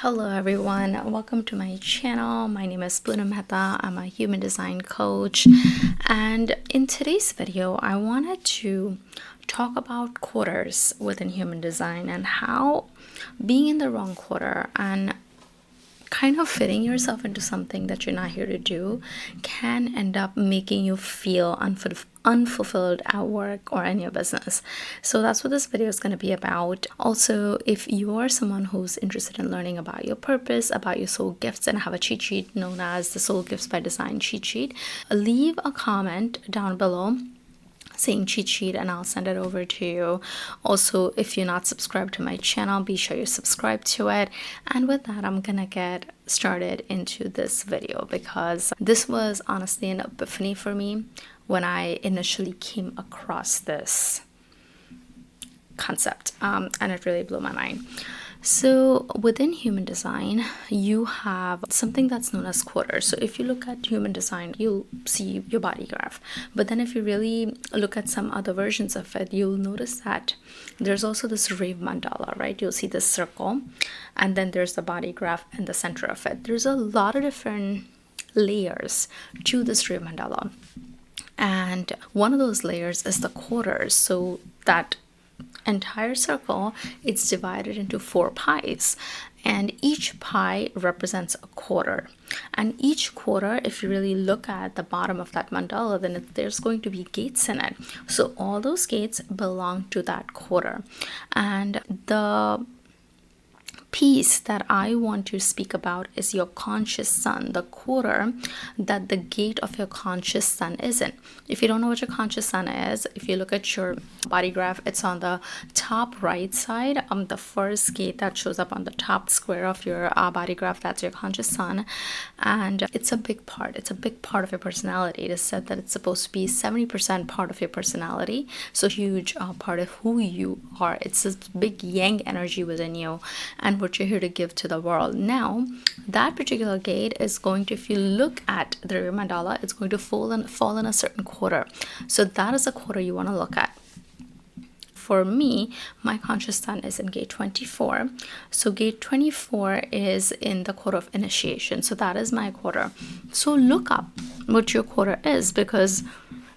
Hello everyone, welcome to my channel. My name is Mehta. I'm a human design coach, and in today's video I wanted to talk about quarters within human design and how being in the wrong quarter and kind of fitting yourself into something that you're not here to do can end up making you feel unfulfilled at work or in your business. So that's what this video is going to be about. Also, if you're someone who's interested in learning about your purpose, about your soul gifts, and have a cheat sheet known as the Soul Gifts by Design cheat sheet, leave a comment down below saying cheat sheet and I'll send it over to you. Also, if you're not subscribed to my channel, be sure you subscribe to it. And with that, I'm gonna get started into this video because this was honestly an epiphany for me when I initially came across this concept, and it really blew my mind. So within human design, you have something that's known as quarters. So if you look at human design, you'll see your body graph. But then if you really look at some other versions of it, you'll notice that there's also this Rave Mandala, right? You'll see this circle, and then there's the body graph in the center of it. There's a lot of different layers to this Rave Mandala. And one of those layers is the quarters. So that entire circle, it's divided into 4 pies, and each pie represents a quarter. And each quarter, if you really look at the bottom of that mandala, then there's going to be gates in it. So all those gates belong to that quarter. And the piece that I want to speak about is your conscious sun, the quarter that the gate of your conscious sun is in. If you don't know what your conscious sun is, if you look at your body graph, it's on the top right side. The first gate that shows up on the top square of your body graph, that's your conscious sun. And it's a big part. It's a big part of your personality. It is said that it's supposed to be 70% part of your personality. So huge part of who you are. It's this big yang energy within you and what you're here to give to the world. Now, that particular gate is going to, if you look at the mandala, it's going to fall in a certain quarter. So that is a quarter you want to look at. For me, my conscious sun is in gate 24. So gate 24 is in the quarter of initiation. So that is my quarter. So look up what your quarter is, because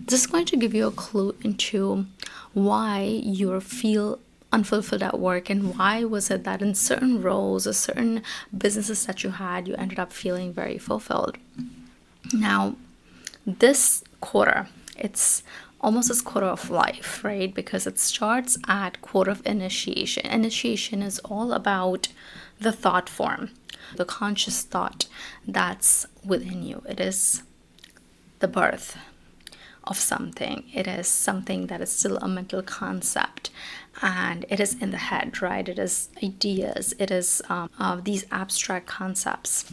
this is going to give you a clue into why you feel unfulfilled at work, and why was it that in certain roles or certain businesses that you had, you ended up feeling very fulfilled. Now, this quarter, it's almost this quarter of life, right? Because it starts at quarter of initiation. Initiation is all about the thought form, the conscious thought that's within you. It is the birth of something. It is something that is still a mental concept, and it is in the head, right? It is ideas. It is these abstract concepts.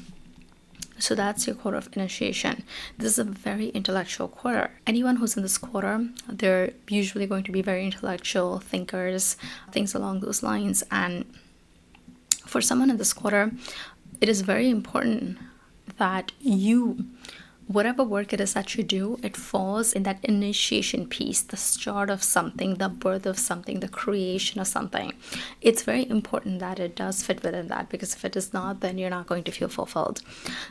So that's your quarter of initiation. This is a very intellectual quarter. Anyone who's in this quarter, they're usually going to be very intellectual thinkers, things along those lines. And for someone in this quarter, it is very important that whatever work it is that you do, it falls in that initiation piece, the start of something, the birth of something, the creation of something. It's very important that it does fit within that, because if it does not, then you're not going to feel fulfilled.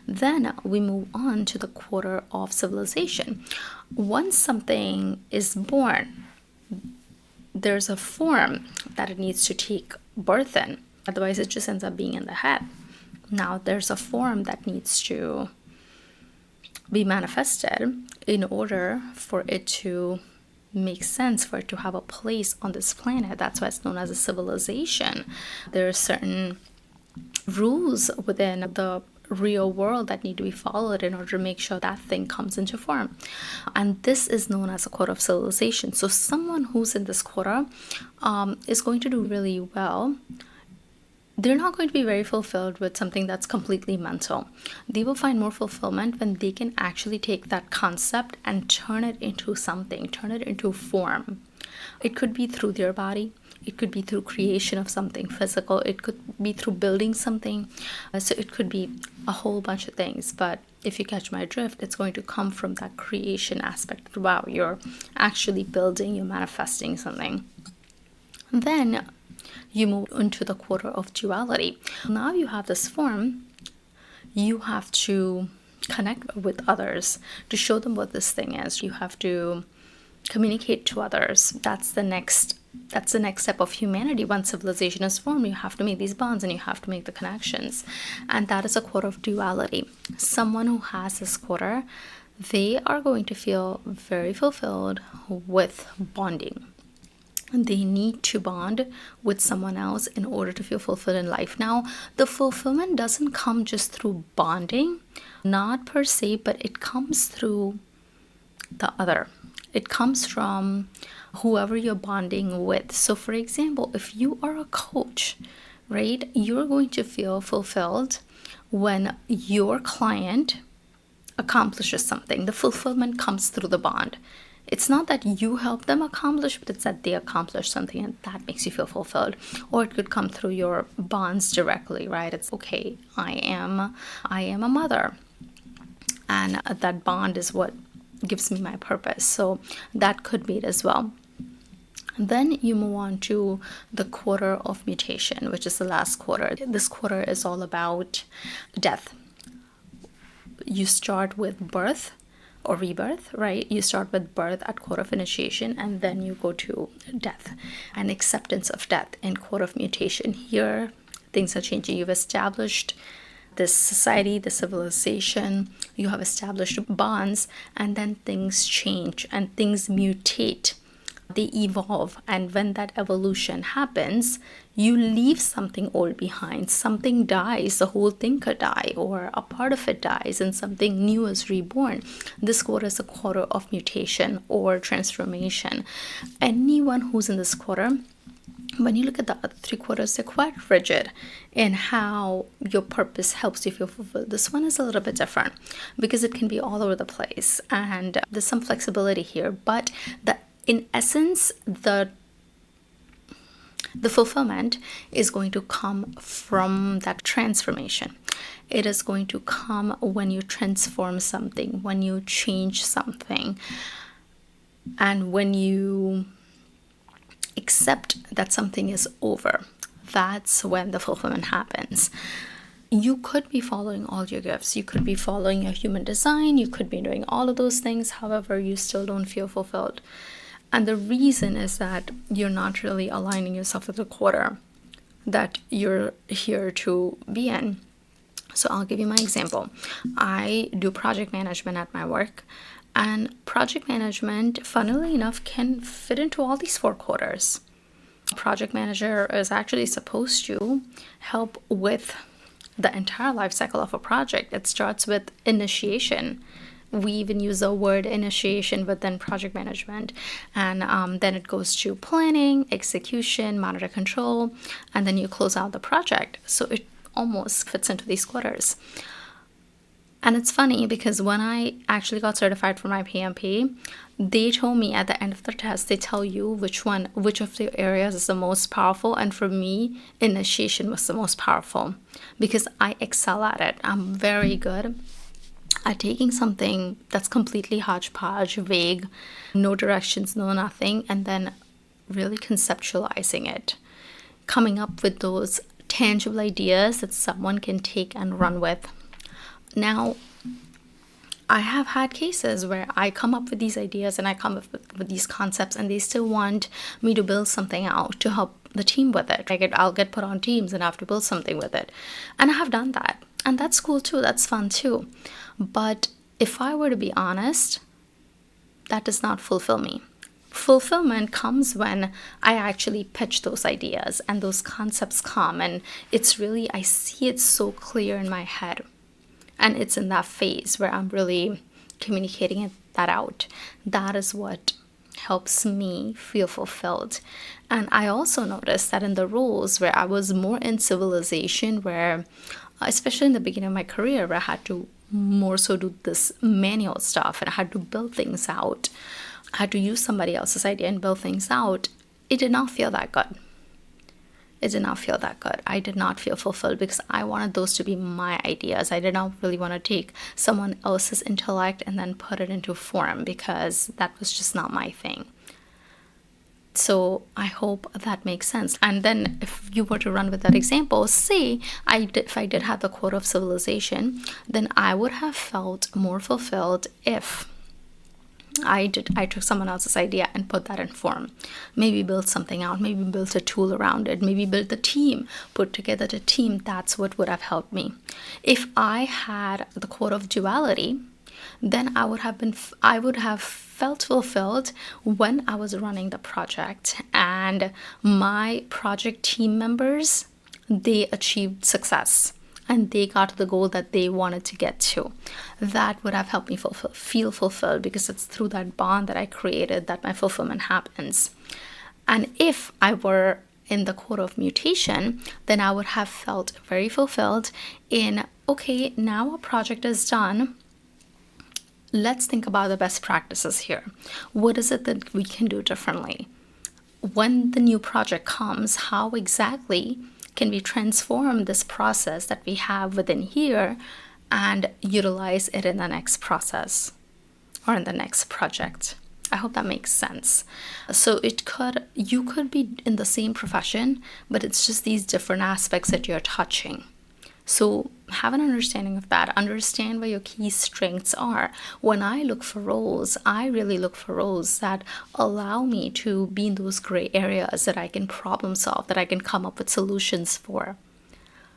Then we move on to the quarter of civilization. Once something is born, there's a form that it needs to take birth in. Otherwise, it just ends up being in the head. Now, there's a form that needs to be manifested in order for it to make sense, for it to have a place on this planet. That's why it's known as a civilization. There are certain rules within the real world that need to be followed in order to make sure that thing comes into form. And this is known as a quarter of civilization. So someone who's in this quarter is going to do really well. They're not going to be very fulfilled with something that's completely mental. They will find more fulfillment when they can actually take that concept and turn it into something, turn it into form. It could be through their body. It could be through creation of something physical. It could be through building something. So it could be a whole bunch of things. But if you catch my drift, it's going to come from that creation aspect. Wow, you're actually building, you're manifesting something. Then you move into the quarter of duality. Now you have this form, you have to connect with others to show them what this thing is. You have to communicate to others. That's the next step of humanity. Once civilization is formed, you have to make these bonds and you have to make the connections. And that is a quarter of duality. Someone who has this quarter, they are going to feel very fulfilled with bonding. They need to bond with someone else in order to feel fulfilled in life. Now, the fulfillment doesn't come just through bonding, not per se, but it comes through the other. It comes from whoever you're bonding with. So, for example, if you are a coach, right, you're going to feel fulfilled when your client accomplishes something. The fulfillment comes through the bond. It's not that you help them accomplish, but it's that they accomplish something and that makes you feel fulfilled. Or it could come through your bonds directly, right? It's okay, I am a mother, and that bond is what gives me my purpose. So that could be it as well. Then you move on to the quarter of mutation, which is the last quarter. This quarter is all about death. You start with birth or rebirth, right? You start with birth at quarter of initiation, and then you go to death and acceptance of death in quarter of mutation. Here, things are changing. You've established this society, the civilization, you have established bonds, and then things change and things mutate. They evolve, and when that evolution happens, you leave something old behind. Something dies, the whole thing could die, or a part of it dies and something new is reborn. This quarter is a quarter of mutation or transformation. Anyone who's in this quarter, when you look at the other 3 quarters, they're quite rigid in how your purpose helps you feel fulfilled. This one is a little bit different because it can be all over the place, and there's some flexibility here, but in essence, the fulfillment is going to come from that transformation. It is going to come when you transform something, when you change something, and when you accept that something is over. That's when the fulfillment happens. You could be following all your gifts. You could be following your human design. You could be doing all of those things. However, you still don't feel fulfilled. And the reason is that you're not really aligning yourself with the quarter that you're here to be in. So I'll give you my example. I do project management at my work, and project management, funnily enough, can fit into all these 4 quarters. A project manager is actually supposed to help with the entire life cycle of a project. It starts with initiation. We even use the word initiation within project management, and then it goes to planning, execution, monitor, control, and then you close out the project. So it almost fits into these quarters. And it's funny because when I actually got certified for my PMP, they told me at the end of the test, they tell you which of the areas is the most powerful. And for me, initiation was the most powerful because I excel at it. I'm very good at taking something that's completely hodgepodge, vague, no directions, no nothing, and then really conceptualizing it, coming up with those tangible ideas that someone can take and run with. Now, I have had cases where I come up with these ideas and I come up with these concepts, and they still want me to build something out to help the team with it. I'll get put on teams and I have to build something with it. And I have done that. And that's cool too. That's fun too. But if I were to be honest, that does not fulfill me. Fulfillment comes when I actually pitch those ideas and those concepts come, and it's really, I see it so clear in my head. And it's in that phase where I'm really communicating that out. That is what helps me feel fulfilled. And I also noticed that in the roles where I was more in civilization, where especially in the beginning of my career, where I had to more so do this manual stuff and I had to build things out, I had to use somebody else's idea and build things out, it did not feel that good. It did not feel that good. I did not feel fulfilled because I wanted those to be my ideas. I did not really want to take someone else's intellect and then put it into form, because that was just not my thing. So I hope that makes sense. And then if you were to run with that example, say if I did have the core of civilization, then I would have felt more fulfilled if I took someone else's idea and put that in form. Maybe built something out, maybe built a tool around it, maybe built a team, put together the team. That's what would have helped me. If I had the core of duality, then I would have felt fulfilled when I was running the project and my project team members, they achieved success and they got to the goal that they wanted to get to. That would have helped me feel fulfilled, because it's through that bond that I created that my fulfillment happens. And if I were in the core of mutation, then I would have felt very fulfilled in, okay, now a project is done. Let's think about the best practices here. What is it that we can do differently? When the new project comes, how exactly can we transform this process that we have within here and utilize it in the next process or in the next project? I hope that makes sense. So you could be in the same profession, but it's just these different aspects that you're touching. So have an understanding of that. Understand where your key strengths are. When I look for roles, I really look for roles that allow me to be in those gray areas that I can problem solve, that I can come up with solutions for,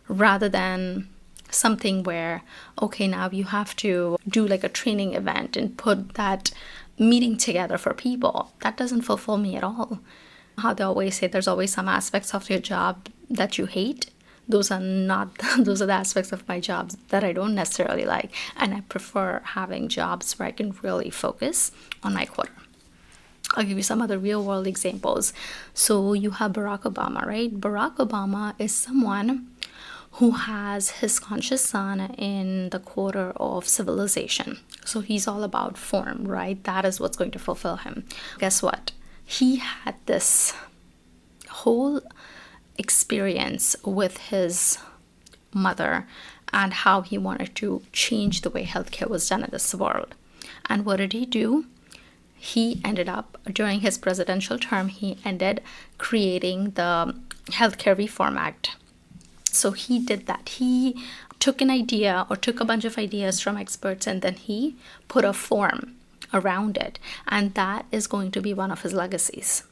rather than something where, okay, now you have to do like a training event and put that meeting together for people. That doesn't fulfill me at all. How they always say there's always some aspects of your job that you hate. Those are the aspects of my jobs that I don't necessarily like. And I prefer having jobs where I can really focus on my core. I'll give you some other real world examples. So you have Barack Obama, right? Barack Obama is someone who has his conscious sun in the quarter of civilization. So he's all about form, right? That is what's going to fulfill him. Guess what? He had this whole experience with his mother and how he wanted to change the way healthcare was done in this world. And what did he do? He ended up, during his presidential term, he ended creating the Healthcare Reform Act. So he did that. He took an idea or took a bunch of ideas from experts and then he put a form around it. And that is going to be one of his legacies.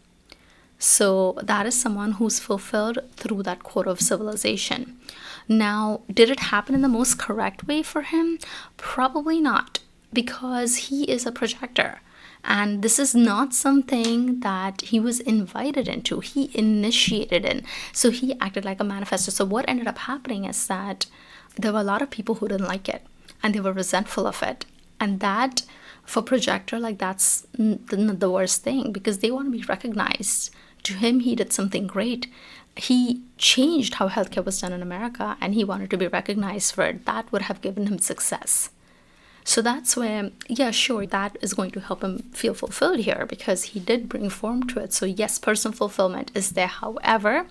So that is someone who's fulfilled through that core of civilization. Now, did it happen in the most correct way for him? Probably not, because he is a projector. And this is not something that he was invited into. He initiated it. So he acted like a manifestor. So what ended up happening is that there were a lot of people who didn't like it and they were resentful of it. And that, for projector, like that's the worst thing, because they want to be recognized. To him, he did something great. He changed how healthcare was done in America and he wanted to be recognized for it. That would have given him success. So that's where, yeah, sure, that is going to help him feel fulfilled here because he did bring form to it. So yes, personal fulfillment is there. However,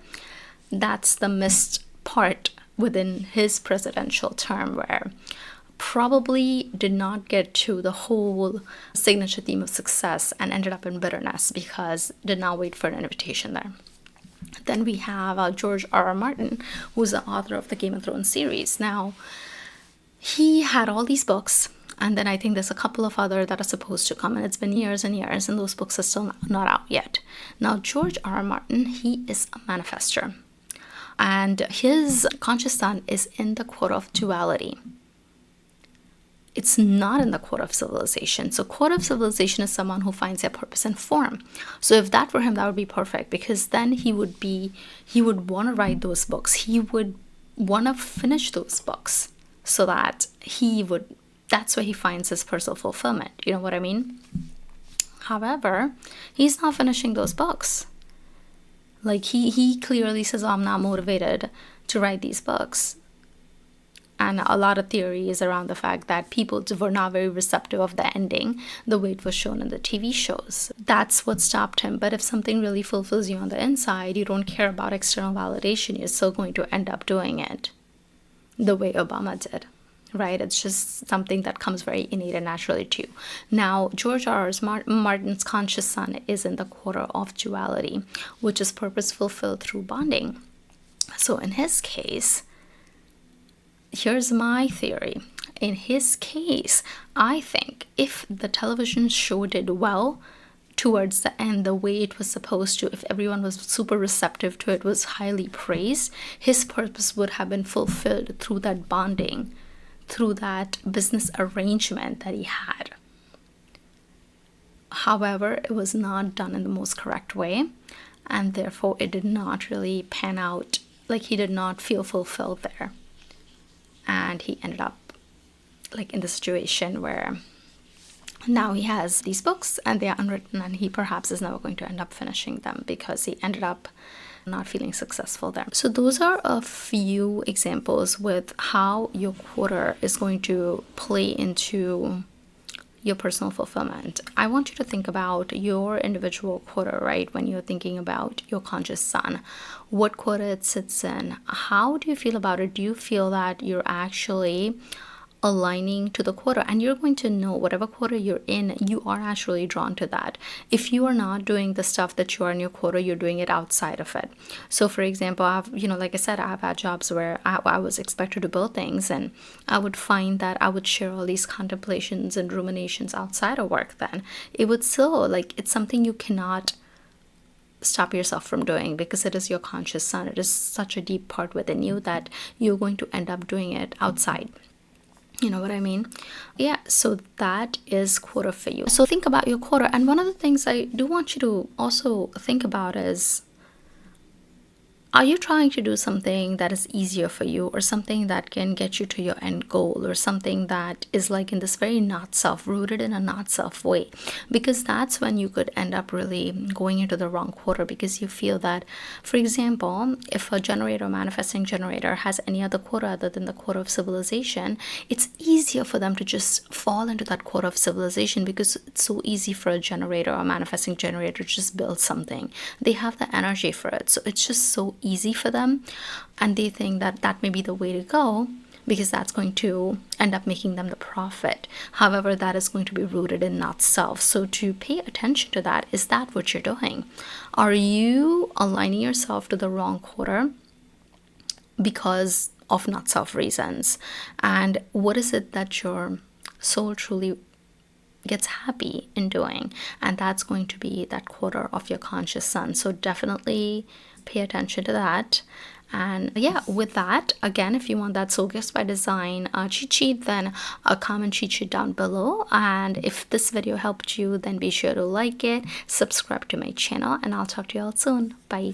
that's the missed part within his presidential term, where probably did not get to the whole signature theme of success and ended up in bitterness because did not wait for an invitation there. Then we have George R.R. Martin, who's the author of the Game of Thrones series. Now, he had all these books, and then I think there's a couple of other that are supposed to come, and it's been years and years, and those books are still not out yet. Now, George R.R. Martin, he is a manifestor, and his conscious sun is in the core of duality. It's not in the core of civilization. So core of civilization is someone who finds their purpose and form. So if that were him, that would be perfect, because then he would want to write those books. He would want to finish those books so that that's where he finds his personal fulfillment. You know what I mean? However, he's not finishing those books. Like he clearly says, oh, I'm not motivated to write these books. And a lot of theories around the fact that people were not very receptive of the ending, the way it was shown in the TV shows. That's what stopped him. But if something really fulfills you on the inside, you don't care about external validation, you're still going to end up doing it the way Obama did. right? It's just something that comes very innate and naturally to you. Now, George Martin's conscious sun is in the quarter of duality, which is purpose fulfilled through bonding. So in his case, here's my theory. In his case, I think if the television show did well towards the end, the way it was supposed to, if everyone was super receptive to it, was highly praised, his purpose would have been fulfilled through that bonding, through that business arrangement that he had. However, it was not done in the most correct way, and therefore it did not really pan out. Like, he did not feel fulfilled there, and he ended up like in the situation where now he has these books and they are unwritten, and he perhaps is never going to end up finishing them because he ended up not feeling successful there. So those are a few examples with how your quarter is going to play into your personal fulfillment. I want you to think about your individual quarter, right? When you're thinking about your conscious sun, what quarter it sits in, how do you feel about it? Do you feel that you're actually aligning to the quarter? And you're going to know whatever quarter you're in, you are actually drawn to that. If you are not doing the stuff that you are in your quarter, you're doing it outside of it. So for example, I've, like I said, I've had jobs where I was expected to build things, and I would find that I would share all these contemplations and ruminations outside of work. Then it would still, like, it's something you cannot stop yourself from doing, because it is your conscious sun. It is such a deep part within you that you're going to end up doing it outside. You know what I mean? Yeah, so that is quarter for you. So think about your quarter. And one of the things I do want you to also think about is, are you trying to do something that is easier for you, or something that can get you to your end goal, or something that is like in this very not self, rooted in a not self way? Because that's when you could end up really going into the wrong quarter, because you feel that, for example, if a generator, manifesting generator, has any other quarter other than the quarter of civilization, it's easier for them to just fall into that quarter of civilization, because it's so easy for a generator or manifesting generator to just build something. They have the energy for it, so it's just so easy for them, and they think that that may be the way to go, because that's going to end up making them the profit. However, that is going to be rooted in not self. So to pay attention to that, is that what you're doing? Are you aligning yourself to the wrong quarter because of not self reasons? And what is it that your soul truly gets happy in doing? And that's going to be that quarter of your conscious sun. So definitely pay attention to that. And yeah, with that, again, if you want that Soul Gifts by Design cheat sheet, then comment cheat sheet down below. And if this video helped you, then be sure to like it, subscribe to my channel, and I'll talk to you all soon. Bye.